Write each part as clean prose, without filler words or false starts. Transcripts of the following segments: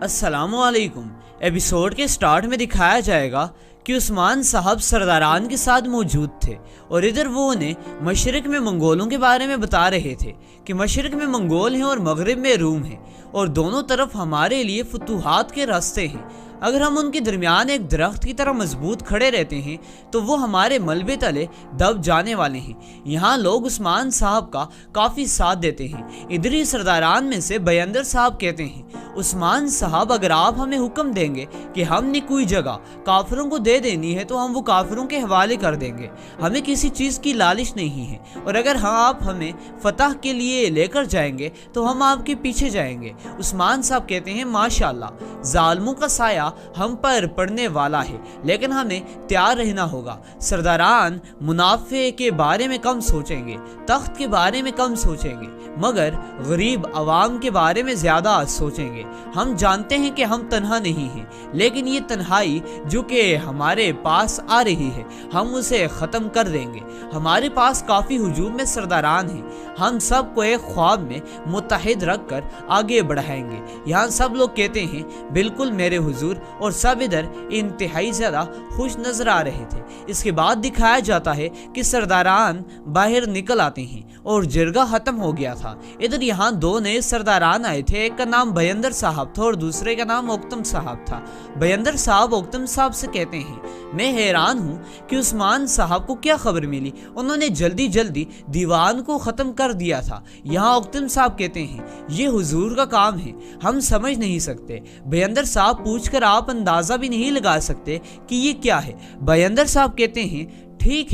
अस्सलाम वालेकुम। एपिसोड के स्टार्ट में दिखाया जाएगा कि उस्मान साहब सरदारान के साथ मौजूद थे और इधर वो उन्हें मशरक में मंगोलों के बारे में बता रहे थे कि मशरक में मंगोल हैं और मगरिब में रूम हैं और दोनों तरफ हमारे लिए फतूहात के रास्ते हैं। अगर हम उनके दरमियान एक दरख्त की तरह मजबूत खड़े रहते हैं तो वो हमारे मलबे तले दब जाने वाले हैं। यहाँ लोग उस्मान साहब का काफ़ी साथ देते हैं। इधर ही सरदारान में से बयंदर साहब कहते हैं, उस्मान साहब अगर आप हमें हुक्म देंगे कि हमने कोई जगह काफिरों को दे देनी है तो हम वो काफिरों के हवाले कर देंगे। हमें किसी चीज़ की लालच नहीं है और अगर आप हमें फतह के लिए लेकर जाएंगे तो हम आपके पीछे जाएंगे। उस्मान साहब कहते हैं, माशाअल्लाह जालिमों का साया हम पर पड़ने वाला है लेकिन हमें तैयार रहना होगा। सरदारान मुनाफे के बारे में कम सोचेंगे, तख्त के बारे में कम सोचेंगे, मगर गरीब अवाम के बारे में ज़्यादा सोचेंगे। हम जानते हैं कि हम तन्हा नहीं हैं, लेकिन ये तन्हाई जो कि हमारे पास आ रही है हम उसे ख़त्म कर देंगे। हमारे पास काफ़ी हुजूम में सरदारान हैं, हम सब को एक ख्वाब में मुत्तहिद रख कर आगे बढ़ाएंगे। यहाँ सब लोग कहते हैं, बिल्कुल मेरे हुजूर, और सब इधर इंतहाई ज़्यादा खुश नजर आ रहे थे। इसके बाद दिखाया जाता है कि सरदारान बाहर निकल आते हैं और जिरगा ख़त्म हो गया था। इधर यहाँ दो नए सरदारान आए थे, एक का नाम बयंदर साहब था और दूसरे का नाम ओक्तम साहब था। बयंदर साहब ओक्तम साहब से कहते हैं, मैं हैरान हूँ कि उस्मान साहब को क्या खबर मिली, उन्होंने जल्दी जल्दी दीवान को ख़त्म कर दिया था। यहाँ ओक्तम साहब कहते हैं, ये हुजूर का काम है, हम समझ नहीं सकते। बयंदर साहब पूछकर आप अंदाज़ा भी नहीं लगा सकते कि ये क्या है। बयंदर साहब कहते हैं, ठीक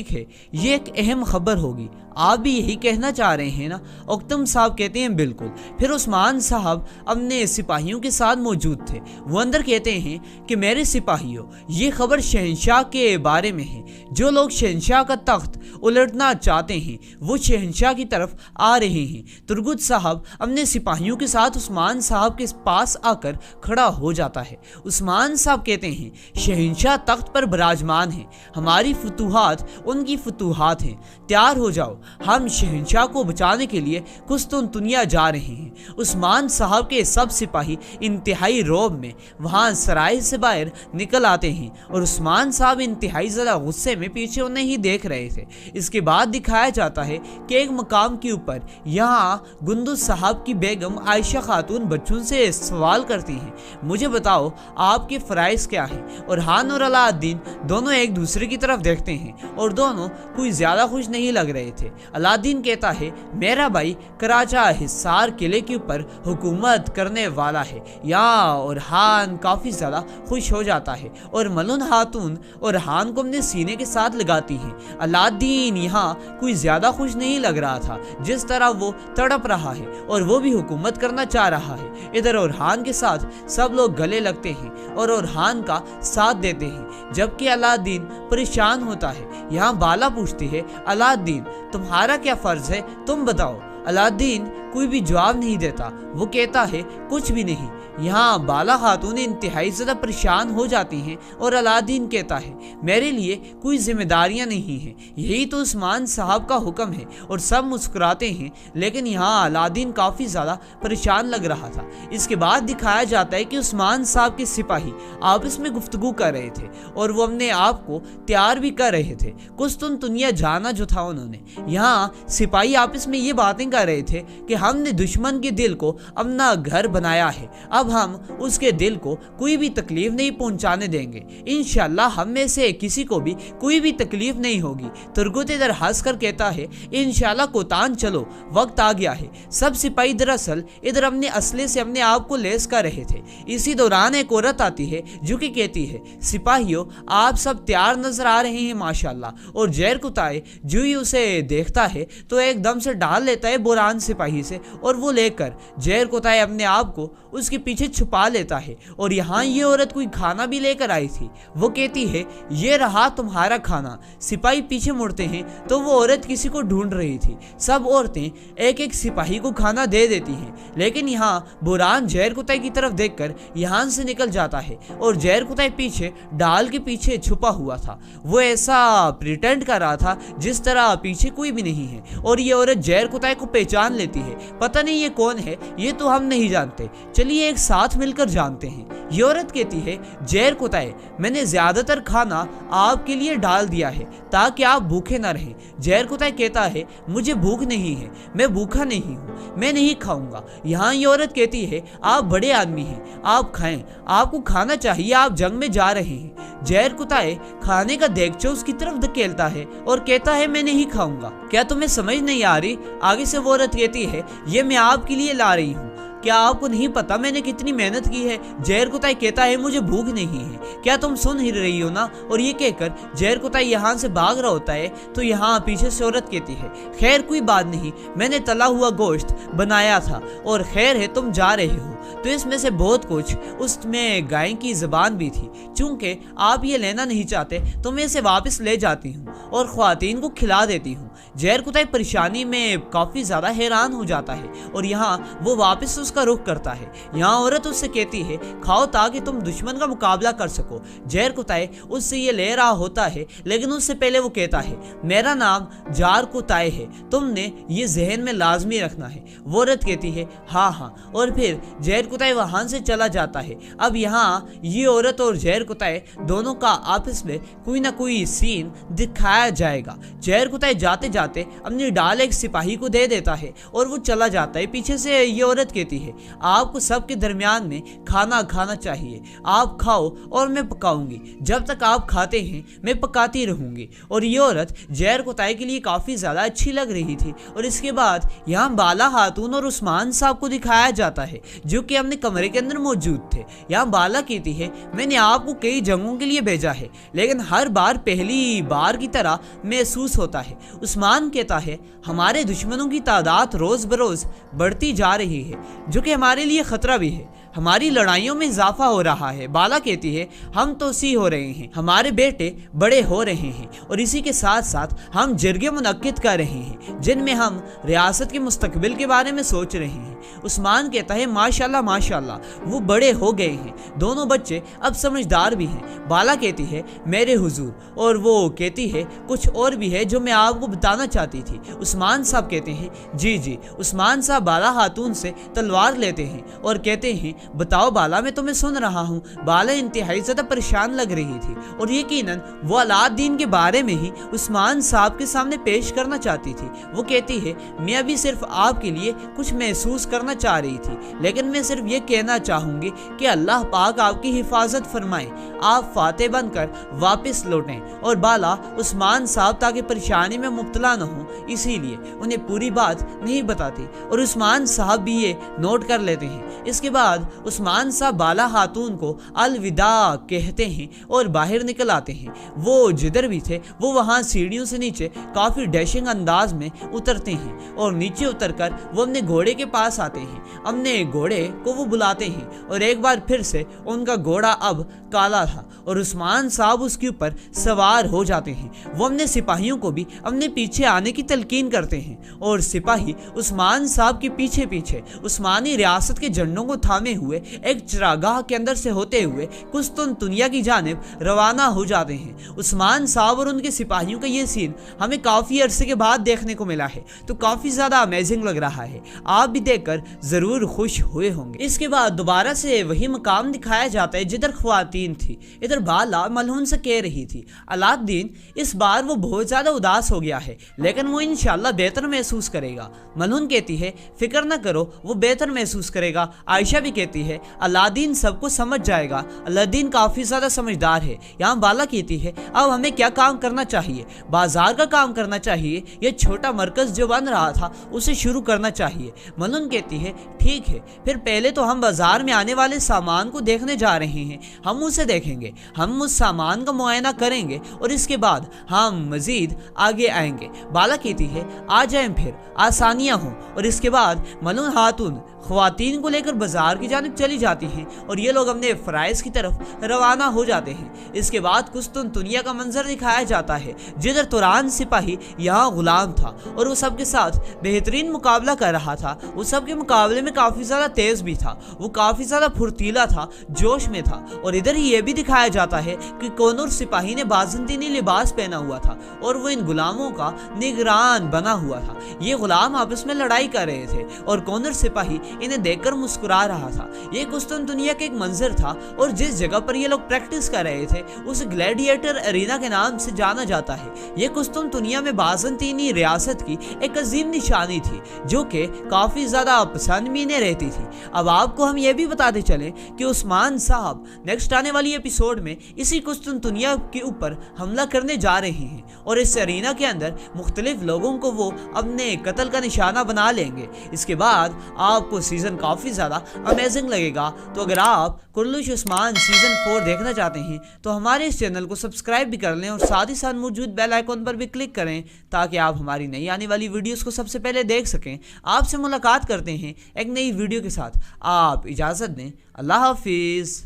है, ये एक अहम खबर होगी, आप भी यही कहना चाह रहे हैं ना? ओक्तम साहब कहते हैं, बिल्कुल। फिर उस्मान साहब अपने सिपाहियों के साथ मौजूद थे। वो अंदर कहते हैं कि मेरे सिपाहियों, ये खबर शहंशाह के बारे में है। जो लोग शहंशाह का तख्त उलटना चाहते हैं वो शहंशाह की तरफ आ रहे हैं। तुर्गुत साहब अपने सिपाहियों के साथ उस्मान साहब के पास आकर खड़ा हो जाता है। उस्मान साहब कहते हैं, शहंशाह तख्त पर विराजमान है, हमारी फतूहात उनकी फतूहात हैं, तैयार हो जाओ, हम शहंशाह को बचाने के लिए कुस्तुनतुनिया जा रहे हैं। उस्मान साहब के सब सिपाही इंतहाई रौब में वहाँ सराय से बाहर निकल आते हैं और उस्मान साहब इंतहाई ज़्यादा गुस्से में पीछे उन्हें ही देख रहे थे। इसके बाद दिखाया जाता है कि एक मकाम के ऊपर यहाँ गुंदुज साहब की बेगम आयशा खातून बच्चों से सवाल करती हैं, मुझे बताओ आपके फ़राइज़ क्या हैं? और हान और अलाउद्दीन दोनों एक दूसरे की तरफ देखते हैं और दोनों कोई ज़्यादा खुश नहीं लग रहे थे। अलाउद्दीन कहता है, मेरा भाई कराचा हिसार किले के ऊपर हुकूमत करने वाला है। यहाँ और हान काफ़ी ज़्यादा खुश हो जाता है और मलून खातून और हान को अपने सीने के साथ लगाती हैं। अलाउद्दीन यहाँ कोई ज़्यादा खुश नहीं लग रहा था, जिस तरह वो तड़प रहा है और वो भी हुकूमत करना चाह रहा है। इधर ओरहान के साथ सब लोग गले लगते हैं और ओरहान का साथ देते हैं, जबकि अलाउद्दीन परेशान होता है। यहाँ बाला पूछती है, अलाउद्दीन तुम्हारा क्या फ़र्ज़ है, तुम बताओ। अलाउद्दीन कोई भी जवाब नहीं देता, वो कहता है कुछ भी नहीं। यहाँ बाला खातून इंतहाई ज़्यादा परेशान हो जाती हैं और अलाउद्दीन कहता है, मेरे लिए कोई जिम्मेदारियाँ नहीं हैं, यही तो उस्मान साहब का हुक्म है। और सब मुस्कुराते हैं, लेकिन यहाँ अलाउद्दीन काफ़ी ज़्यादा परेशान लग रहा था। इसके बाद दिखाया जाता है कि उस्मान साहब के सिपाही आपस में गुफ्तगू कर रहे थे और वो अपने आप को तैयार भी कर रहे थे कुस्तुनतुनिया जाना जो था उन्होंने। यहाँ सिपाही आपस में ये बातें कर रहे थे कि हमने दुश्मन के दिल को अपना घर बनाया है, अब हम उसके दिल को कोई भी तकलीफ नहीं पहुंचाने देंगे। इंशाल्लाह हम में से किसी को भी कोई भी तकलीफ नहीं होगी। तुर्गुत इधर हंस कर कहता है, इंशाल्लाह कोतान चलो, वक्त आ गया है। सब सिपाही दरअसल इधर अपने असले से अपने आप को लेस कर रहे थे। इसी दौरान एक औरत आती है जो कि कहती है, सिपाहियों आप सब तैयार नजर आ रहे हैं माशाल्लाह। और जैर कुताए जो ही उसे देखता है तो एकदम से डाल लेता है बुरान सिपाही से और वो लेकर जैर कुताए अपने आप को उसके पीछे छुपा लेता है। और यहाँ ये औरत कोई खाना भी लेकर आई थी, वो कहती है, ये रहा तुम्हारा खाना। सिपाही पीछे मुड़ते हैं तो वो औरत किसी को ढूंढ रही थी। सब औरतें एक एक सिपाही को खाना दे देती हैं, लेकिन यहाँ बुरान जैर कुताई की तरफ देखकर यहाँ से निकल जाता है और जैर कुताई पीछे डाल के पीछे छुपा हुआ था। वो ऐसा प्रिटेंड कर रहा था जिस तरह पीछे कोई भी नहीं है। और ये औरत जैर कुताई को पहचान लेती है पता नहीं ये कौन है, ये तो हम नहीं जानते, चलिए एक साथ मिलकर जानते हैं। ये औरत कहती है, जहर कुताए, मैंने ज्यादातर खाना आपके लिए डाल दिया है ताकि आप भूखे ना रहें। जहर कुताए कहता है, मुझे भूख नहीं है, मैं भूखा नहीं हूँ, मैं नहीं खाऊंगा। यहाँ ये औरत कहती है, आप बड़े आदमी हैं, आप खाएं, आपको खाना चाहिए, आप जंग में जा रहे हैं। जहर कुताए खाने का देगचा उसकी तरफ धकेलता है और कहता है, मैं नहीं खाऊंगा। क्या तुम्हें समझ नहीं आ रही? आगे से वो औरत कहती है, ये मैं आपके लिए ला रही हूँ, क्या आपको नहीं पता मैंने कितनी मेहनत की है? जहर कुताई कहता है, मुझे भूख नहीं है, क्या तुम सुन ही रही हो ना? और ये कहकर जहर कुताई यहाँ से भाग रहा होता है तो यहाँ पीछे से औरत कहती है, खैर कोई बात नहीं, मैंने तला हुआ गोश्त बनाया था और खैर है तुम जा रहे हो तो इसमें से बहुत कुछ, उसमें गाय की ज़बान भी थी, चूंकि आप ये लेना नहीं चाहते तो मैं इसे वापस ले जाती हूँ और ख्वातीन को खिला देती हूँ। जहर कुताई परेशानी में काफ़ी ज़्यादा हैरान हो जाता है और यहाँ वो वापस उसका रुख करता है। यहाँ औरत उससे कहती है, खाओ ताकि तुम दुश्मन का मुकाबला कर सको। जहर कुताई उससे ये ले रहा होता है लेकिन उससे पहले वो कहता है, मेरा नाम जार कुताई है, तुमने ये जहन में लाजमी रखना है। वो औरत कहती है, हाँ हाँ, और फिर जहर कुताई वहां से चला जाता है। अब यहाँ ये औरत और जहर कुताई दोनों का आपस में कोई ना कोई सीन दिखाया जाएगा। जहर कुताई जाते जाते अपनी डाल एक सिपाही को दे देता है और वो चला जाता है। पीछे से ये औरत कहती है, आपको सबके दरमियान में खाना खाना चाहिए, आप खाओ और मैं पकाऊंगी, जब तक आप खाते हैं मैं पकाती रहूंगी। और ये औरत जहर कुताई के लिए काफी ज्यादा अच्छी लग रही थी। और इसके बाद यहाँ बाला खातून और उस्मान साहब को दिखाया जाता है जो कि अपने कमरे के अंदर मौजूद थे। यहाँ बाला कहती है, मैंने आपको कई जंगों के लिए भेजा है लेकिन हर बार पहली बार की तरह महसूस होता है। उस्मान कहता है, हमारे दुश्मनों की तादाद रोज बरोज बढ़ती जा रही है जो कि हमारे लिए खतरा भी है, हमारी लड़ाइयों में इजाफा हो रहा है। बाला कहती है, हम तोसी हो रहे हैं, हमारे बेटे बड़े हो रहे हैं और इसी के साथ साथ हम जरगे मुनक्किद कर रहे हैं जिनमें हम रियासत के मुस्तकबिल के बारे में सोच रहे हैं। उस्मान कहता है, माशाल्लाह माशाल्लाह, वो बड़े हो गए हैं, दोनों बच्चे अब समझदार भी हैं। बाला कहती है, मेरे हुजूर, और वो कहती है, कुछ और भी है जो मैं आपको बताना चाहती थी। उस्मान साहब कहते हैं, जी जी। उस्मान साहब बाला खातून से तलवार लेते हैं और कहते हैं, बताओ बाला, मैं तुम्हें सुन रहा हूँ। बाला इंतहाई ज़्यादा परेशान लग रही थी और यकीनन वो अलाउद्दीन के बारे में ही उस्मान साहब के सामने पेश करना चाहती थी। वो कहती है, मैं अभी सिर्फ आपके लिए कुछ महसूस करना चाह रही थी, लेकिन मैं सिर्फ ये कहना चाहूँगी कि अल्लाह पाक आपकी हिफाजत फरमाए, आप फातेह बनकर वापस लौटें। और बाला उस्मान साहब ताकि परेशानी में मुब्तला न हो इसीलिए उन्हें पूरी बात नहीं बताती और उस्मान साहब भी ये नोट कर लेते हैं। इसके बाद उस्मान साहब बाला खातून को अलविदा कहते हैं और बाहर निकल आते हैं। वो जिधर भी थे वो वहाँ सीढ़ियों से नीचे काफ़ी डैशिंग अंदाज में उतरते हैं और नीचे उतरकर वो अपने घोड़े के पास आते हैं। अपने घोड़े को वो बुलाते हैं और एक बार फिर से उनका घोड़ा अब काला था और उस्मान साहब उसके ऊपर सवार हो जाते हैं। वो अपने सिपाहियों को भी अपने पीछे आने की तलकीन करते हैं और सिपाही उस्मान साहब के पीछे पीछे उस्मानी रियासत के झंडों को थामे हुए एक चरागाह के अंदर से होते हुए कुस्तुनतुनिया की जानिब रवाना हो जाते हैं। उस्मान साहब और उनके सिपाहियों का ये सीन हमें काफ़ी अरसे के बाद देखने को मिला है तो काफ़ी ज़्यादा अमेजिंग लग रहा है, आप भी देखकर ज़रूर खुश हुए होंगे। इसके बाद दोबारा से वही मकाम दिखाया जाता है जिधर ख्वातीन थी। इधर बाला मलहून से कह रही थी, अलाउद्दीन इस बार वो बहुत ज़्यादा उदास हो गया है लेकिन वो इंशाल्लाह बेहतर महसूस करेगा। मलहून कहती है, फिक्र न करो, वो बेहतर महसूस करेगा। आयशा भी कहती है, अलाउद्दीन सबको समझ जाएगा, अलाउद्दीन काफ़ी ज़्यादा समझदार है। यहाँ बाला कहती है, अब हमें क्या काम करना चाहिए? बाजार का काम करना चाहिए या छोटा मरकज़ जो बन रहा था उसे शुरू करना चाहिए? मलहून कहती है, ठीक है, फिर पहले तो हम बाजार में आने वाले सामान को देखने जा रहे हैं, हम उसे देखेंगे, हम उस सामान का मुआयना करेंगे और इसके बाद हम मजीद आगे आएंगे। बाला कहती है, आ जाएं फिर, आसानियाँ हों। और इसके बाद मलहून खातून ख्वातीन को लेकर बाजार की جانب چلی جاتی ہیں اور یہ لوگ اپنے فرائض کی طرف روانہ ہو جاتے ہیں۔ اس کے بعد قسطنطنیہ کا منظر دکھایا جاتا ہے جدھر توران سپاہی یہاں غلام تھا اور وہ سب کے ساتھ بہترین مقابلہ کر رہا تھا۔ وہ سب کے مقابلے میں کافی زیادہ تیز بھی تھا، وہ کافی زیادہ پھرتیلا تھا، جوش میں تھا۔ اور ادھر ہی یہ بھی دکھایا جاتا ہے کہ کونر سپاہی نے بازنطینی لباس پہنا ہوا تھا اور وہ ان غلاموں کا نگران بنا ہوا تھا۔ یہ غلام آپس میں لڑائی کر رہے تھے اور کونر سپاہی انہیں دیکھ کر مسکرا رہا تھا۔ یہ قسطنطنیہ کا ایک منظر تھا اور جس جگہ پر یہ لوگ پریکٹس کر رہے تھے اسے گلیڈیٹر ارینا کے نام سے جانا جاتا ہے۔ یہ قسطنطنیہ میں بازنطینی ریاست کی ایک عظیم نشانی تھی جو کہ کافی زیادہ پسند میں رہتی تھی۔ اب آپ کو ہم یہ بھی بتاتے چلیں کہ عثمان صاحب نیکسٹ آنے والی ایپیسوڈ میں اسی قسطنطنیہ کے اوپر حملہ کرنے جا رہے ہیں اور اس ارینا کے اندر مختلف لوگوں کو وہ اپنے قتل کا نشانہ بنا لیں گے۔ اس کے بعد آپ کو سیزن کافی زیادہ امیزنگ لگے گا۔ تو اگر آپ کرلوش عثمان سیزن 4 دیکھنا چاہتے ہیں تو ہمارے اس چینل کو سبسکرائب بھی کر لیں اور ساتھ ہی ساتھ موجود بیل آئیکن پر بھی کلک کریں تاکہ آپ ہماری نئی آنے والی ویڈیوز کو سب سے پہلے دیکھ سکیں۔ آپ سے ملاقات کرتے ہیں ایک نئی ویڈیو کے ساتھ۔ آپ اجازت دیں، اللہ حافظ۔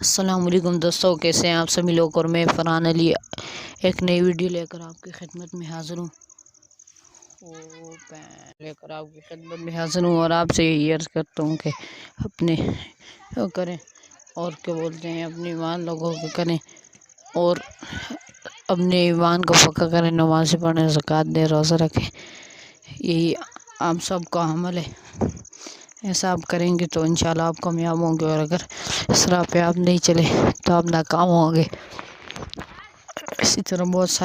السلام علیکم دوستوں، کیسے ہیں آپ سبھی لوگ؟ اور میں فرحان علی ایک نئی ویڈیو لے کر آپ کی خدمت میں حاضر ہوں اور آپ سے یہی عرض کرتا ہوں کہ اپنے کریں اور کیا بولتے ہیں اپنے ایمان لوگوں کے کریں اور اپنے ایمان کو پکا کریں، نماز پڑھیں، زکوٰۃ دیں، روزہ رکھیں۔ یہی آپ سب کا عمل ہے۔ ایسا آپ کریں گے تو انشاءاللہ آپ کامیاب ہوں گے، اور اگر اس راہ پہ آپ نہیں چلے تو آپ ناکام ہوں گے۔ اسی طرح بہت سارے